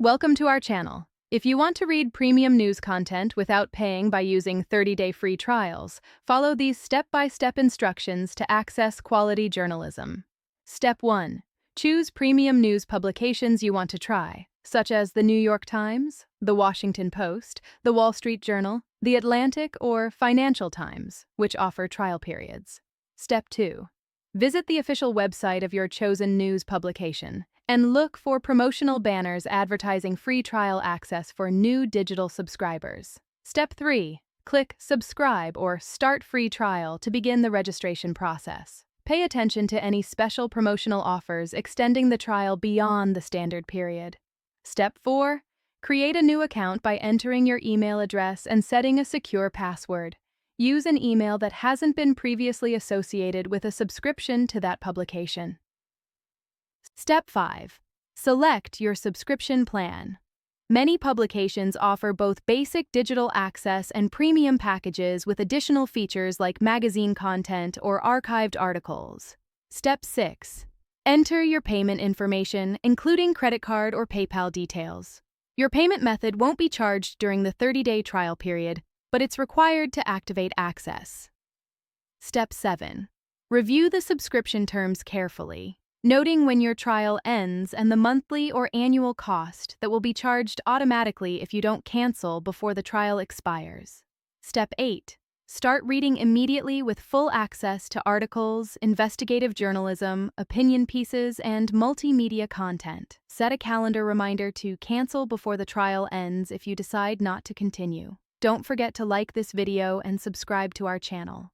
Welcome to our channel. If you want to read premium news content without paying by using 30-day free trials, follow these step-by-step instructions to access quality journalism. Step 1. Choose premium news publications you want to try, such as the New York Times, the Washington Post, the Wall Street Journal, the Atlantic, or Financial Times, which offer trial periods. Step 2. Visit the official website of your chosen news publication and look for promotional banners advertising free trial access for new digital subscribers. Step 3. Click Subscribe or Start Free Trial to begin the registration process. Pay attention to any special promotional offers extending the trial beyond the standard period. Step 4. Create a new account by entering your email address and setting a secure password. Use an email that hasn't been previously associated with a subscription to that publication. Step 5. Select your subscription plan. Many publications offer both basic digital access and premium packages with additional features like magazine content or archived articles. Step 6. Enter your payment information, including credit card or PayPal details. Your payment method won't be charged during the 30-day trial period, but it's required to activate access. Step 7. Review the subscription terms carefully, noting when your trial ends and the monthly or annual cost that will be charged automatically if you don't cancel before the trial expires. Step 8. Start reading immediately with full access to articles, investigative journalism, opinion pieces, and multimedia content. Set a calendar reminder to cancel before the trial ends if you decide not to continue. Don't forget to like this video and subscribe to our channel.